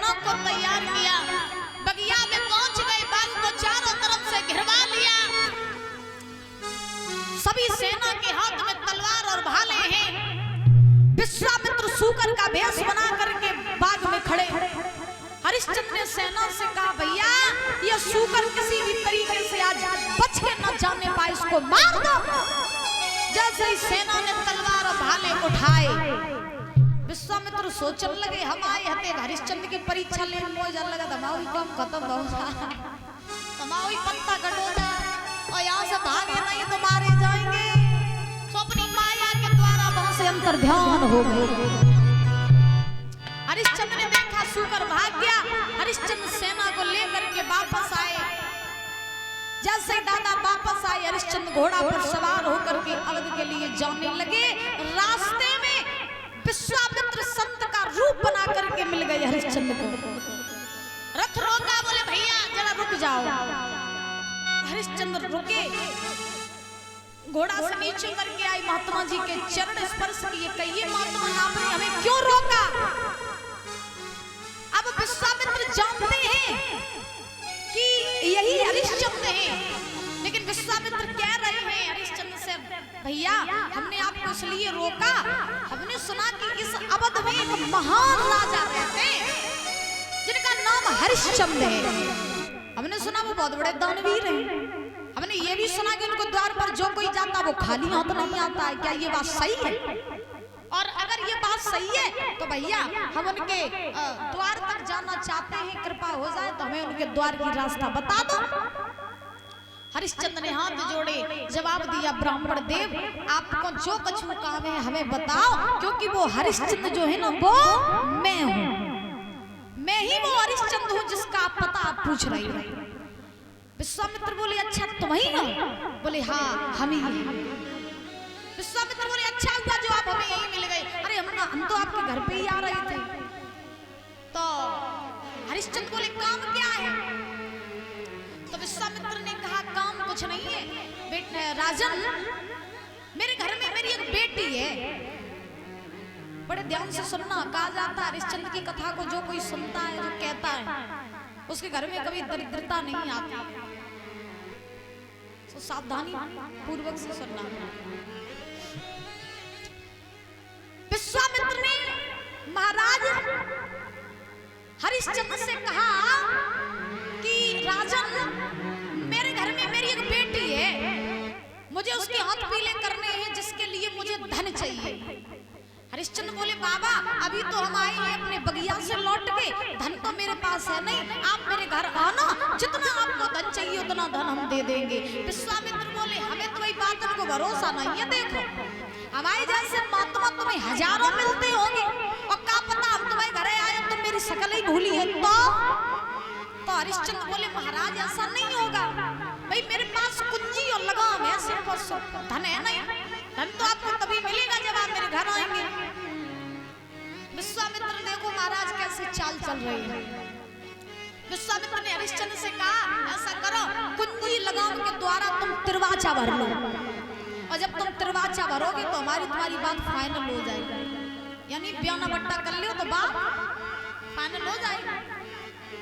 सेना को तैयार किया, बगिया में पहुंच गए, बाग को चारों तरफ से घिरवा लिया। सभी सेना के हाथ में तलवार और भाले हैं। विश्वामित्र सूकर का भेष बना करके बाग में खड़े। हरिश्चंद्र ने सेना से कहा, भैया ये सूकर किसी भी तरीके से आज बच के न जाने पाए, इसको मार दो। जैसे ही सेना ने तलवार और भाले उठाए, विश्वामित्र सोचने लगे, हम आए हते हरिश्चंद्र की परीक्षा लेने, मोजा लगा दमाई कम खत्म हो दमाई पत्ता कटो जा और यहाँ से भागे नहीं तो मारे जाएंगे। तो अपनी माया के द्वारा वहां से अंतर ध्यान हो गए। हरिश्चंद्र ने देखा सूकर भाग गया। हरिश्चंद्र सेना को लेकर के वापस आए। जैसे दादा वापस आए, हरिश्चंद्र घोड़ा पर सवार होकर के अवध के लिए जाने लगे। रास्ते में विश्वामित्र संत का रूप बना करके मिल गए हरिश्चंद्र को। रथ रोका, बोले भैया जरा रुक जाओ। हरिश्चंद्र रुके, घोड़ा से नीचे करके आई, महात्मा जी के चरण स्पर्श किए, कहिए महात्मा आपने हमें क्यों रोका? अब विश्वामित्र जानते हैं कि यही हरिश्चंद्र हैं, लेकिन विश्वामित्र कह रहे हैं हरिश्चंद्र से, भैया हमने आपको इसलिए रोका, हमने सुना कि इस अवध में एक महान राजा रहते जिनका नाम हरिश्चंद्र है। हमने सुना वो बहुत बड़े दानवीर हैं। हमने ये भी सुना कि उनको द्वार पर जो कोई जाता वो खाली हाथ नहीं आता है। क्या ये बात सही है? और अगर ये बात सही है तो भैया हम उनके द्वार तक जाना चाहते हैं, कृपा हो जाए तो हमें उनके द्वार की रास्ता बता दो। हरिश्चंद्र ने हाथ जोड़े, जवाब दिया, ब्राह्मण देव आपको जो कुछ काम है हमें बताओ, क्योंकि वो हरिश्चंद्र जो है ना वो मैं हूँ, मैं ही वो हरिश्चंद्र हूँ जिसका आप पता आप पूछ रही हो। विश्वामित्र बोले, अच्छा तुम ही ना? बोले हाँ हम ही हैं। विश्वामित्र बोले, अच्छा हुआ जो आप हमें यही मिल गए। अरे हम तो आपके घर पे ही आ रहे थे। तो हरिश्चंद्र बोले, काम क्या है? तो विश्वामित्र ने कहा, काम कुछ नहीं है राजन, मेरे घर में मेरी एक बेटी है। बड़े ध्यान से सुनना, कहा जाता है हरिश्चंद्र की कथा को जो कोई सुनता है, जो कहता है, उसके घर में कभी दरिद्रता नहीं आती। तो सावधानी पूर्वक से सुनना। विश्वामित्र ने महाराज हरिश्चंद्र से कहा कि राजन मेरे घर में मेरी एक बेटी है, मुझे उसके हाथ पीले करने हैं, जिसके लिए मुझे धन चाहिए। हरिश्चंद्र बोले, बाबा अभी तो हम आए हैं अपने बगिया से लौट के, धन तो मेरे पास है नहीं, आप मेरे घर आना, जितना आपको धन चाहिए उतना धन हम दे देंगे। विश्वामित्र बोले, हमें तो वही बात को भरोसा नहीं है। देखो हमारे जैसे महात्मा तुम्हें हजारों मिलते होंगे, और क्या पता हम तुम्हारे घरे आए तुम मेरी शकल ही भूली है तो हरिश्चंद्र बोले, महाराज ऐसा नहीं होगा, भाई मेरे पास कुंजी और लगाम है, सिर्फ और सिर्फ धन है नहीं। धन तो आपको तभी मिलेगा जब आप मेरे घर आएंगे। विश्वामित्र देखो महाराज कैसे चाल चल रही है। विश्वामित्र ने हरिश्चंद्र से कहा, ऐसा करो कुंजी लगाम के द्वारा तुम तिरवाचा भर लो, और जब तुम तिरवाचा भरोगे तो हमारी तुम्हारी बात फाइनल हो जाएगी, यानी ब्याना बट्टा कर लो तो बात फाइनल हो जाएगी।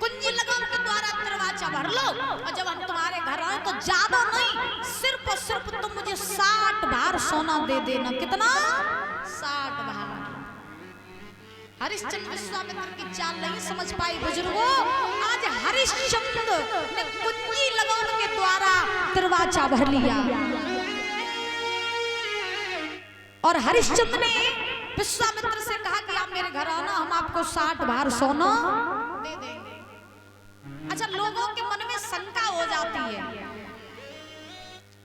कुंजी लगाम के द्वारा तिरवाचा भर लो, और जब हम तुम्हारे घर आए तो ज्यादा नहीं, सिर्फ और सिर्फ तुम मुझे 60 भार सोना दे देना। कितना? 60 भार। हरिश्चंद्र विश्वामित्र की चाल नहीं समझ पाई। बुजुर्गों, आज हरिश्चंद्र ने कुंजी लगाम के द्वारा तिरवाचा भर लिया, और हरिश्चंद्र ने विश्वामित्र से कहा कि आप मेरे घर आना, हम आपको 60 भार सोना दे देंगे। अच्छा, लोगों के मन में शंका हो जाती है,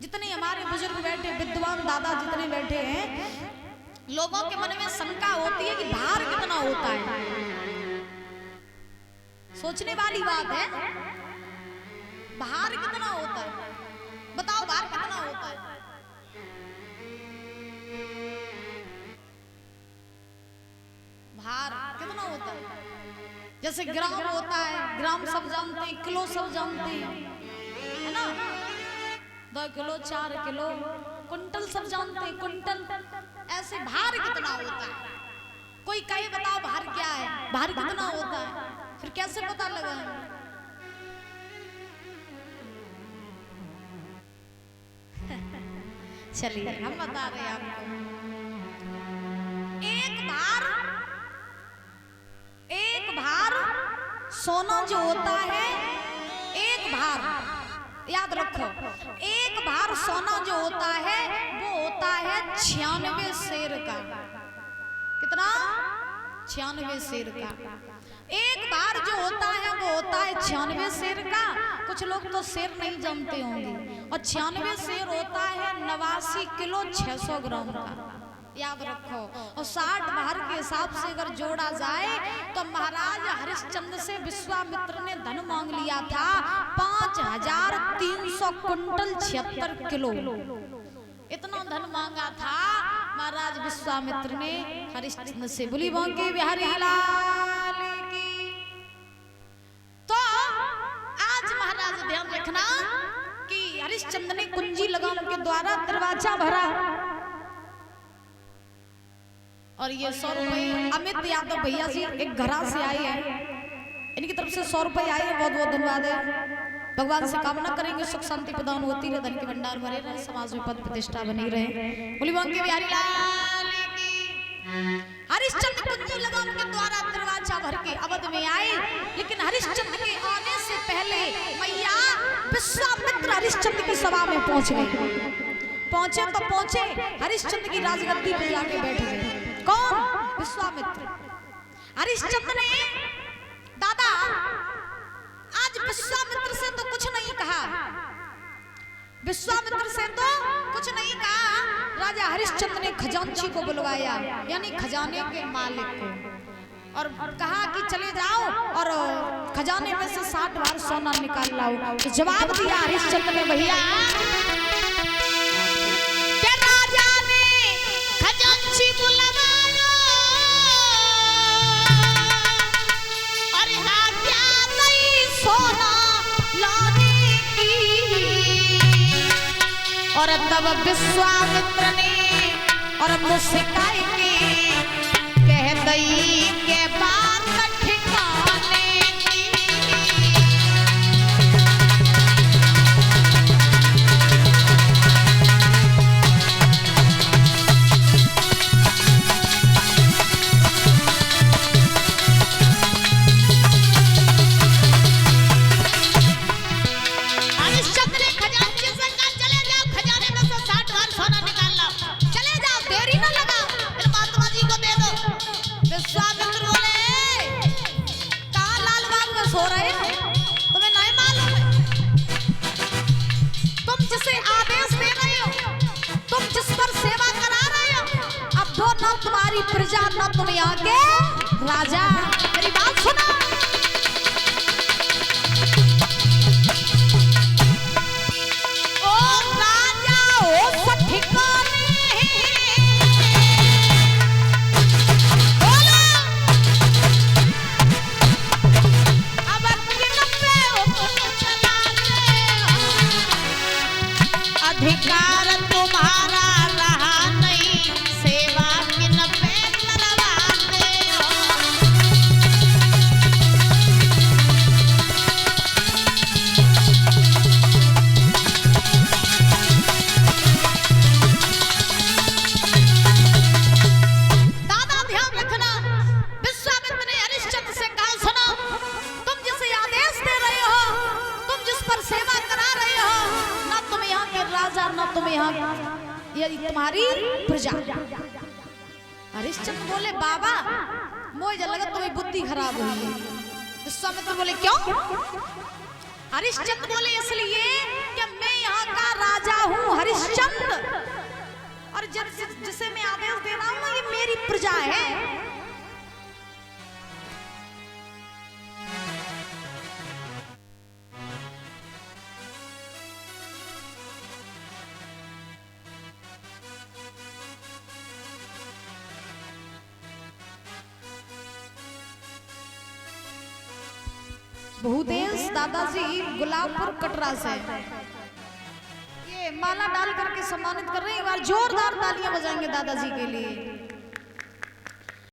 जितने हमारे बुजुर्ग बैठे, विद्वान दादा जितने बैठे हैं, लोगों के मन में शंका होती है कि भार कितना होता है। सोचने वाली बात है, भार कितना होता है? बताओ भार कितना होता है? भार कितना होता है? जैसे ग्राम होता है, ग्राम सब जानते हैं, किलो सब जानते हैं, है ना? 2 किलो 4 किलो, कुंटल सब जानते हैं, कुंटल। ऐसे भार कितना होता है? कोई कहे बताओ भार क्या है, भार कितना होता है? फिर कैसे पता लगा? चलिए हम बता रहे हैं आपको। एक भार सोना जो होता है, एक भार याद रखो, एक भार सोना जो होता है वो होता है 96 शेर का। कितना? 96 शेर का। एक बार जो होता है वो होता है 96 शेर का। कुछ लोग तो शेर नहीं जानते होंगे। और 96 शेर होता है 89 किलो 600 ग्राम का। याद रखो। और 60 भार के हिसाब से अगर जोड़ा जाए तो महाराज हरिश्चंद्र से विश्वामित्र ने धन मांग लिया था 5300 कुंटल 76 किलो। इतना धन मांगा था महाराज विश्वामित्र ने हरिश्चंद्र से। बोली बांके बिहारी लाल की। तो आज महाराज ध्यान रखना कि हरिश्चंद्र ने कुंजी लगाम के द्वारा दरवाजा भरा और ये 100 रुपए अमित यादव भैया जी एक घरा से आए हैं, इनकी तरफ से 100 रुपए आए हैं। बहुत बहुत धन्यवाद है। भगवान से कामना करेंगे सुख शांति प्रदान होती रहे, धन के भंडार भरे रहे, समाज में पद प्रतिष्ठा बनी रहे। बोली बांके बिहारी लाल की। हरिश्चंद्र कुंजी लगाम के द्वारा दरवाजा भर के अवध में आए, लेकिन हरिश्चंद्र के आने से पहले मैया विश्वामित्र हरिश्चंद्र की सभा में पहुंच गए। पहुंचे तो पहुंचे, हरिश्चंद्र की राजगद्दी पर जाके बैठ गए। कौन? विश्वामित्र। हरिश्चंद्र ने दादा आज विश्वामित्र से तो कुछ नहीं कहा, विश्वामित्र से तो कुछ नहीं कहा। राजा हरिश्चंद्र ने खजांची को बुलवाया, यानी खजाने के मालिक को, और कहा कि चले जाओ और खजाने में से 60 भार सोना निकाल लाओ। तो जवाब दिया हरिश्चंद्र ने, भैया क्या राजा ने खजांची बुलवाया और आज्ञा नहीं सोना लाने की। और तब विश्वामित्र ने और मुस्काई के कह दई के बात ठिकाने की। हरिश्चंद्र ने खजांची से कहा चले जाओ, खजाने में से 60 भार सोना निकाल लाओ, चले जाओ, देरी ना लगा, फिर महात्मा जी को दे दो। विश्वामित्र बोले कहाँ लाल बाग में सो रहे हो, तुम्हें नहीं मालूम है? तुम जिसे आदेश दे रहे हो, तुम जिस पर सेवा करा रहे हो, अब वो न तुम्हारी प्रजा न तुम यहाँ के राजा। मेरी बात सुनो। ओ राजा हो ठिकाने अधिकार तुम्हारा रहा नहीं, सेवा किन पे करवाते हो। दादा ध्यान रखना, विश्वामित्र ने हरिश्चंद्र से कहा सुनो, तुम जिसे आदेश दे रहे हो, तुम जिस पर सेवा करा रहे हो, ना तुम यहाँ के राजा ना तुम यहाँ ये तुम्हारी प्रजा। हरिश्चंद्र बोले बाबा मुझे लगा तुम्हें बुद्धि खराब हुई है। विश्वामित्र बोले क्यों? हरिश्चंद्र बोले इसलिए कि मैं यहाँ का राजा हूँ हरिश्चंद्र, और जिसे मैं आदेश दे रहा हूँ ये मेरी प्रजा है। भूदेश दादाजी गुलाबपुर कटरा से ये माला डाल करके सम्मानित कर रहे हैं। एक बार जोरदार तालियां बजाएंगे दादाजी के लिए।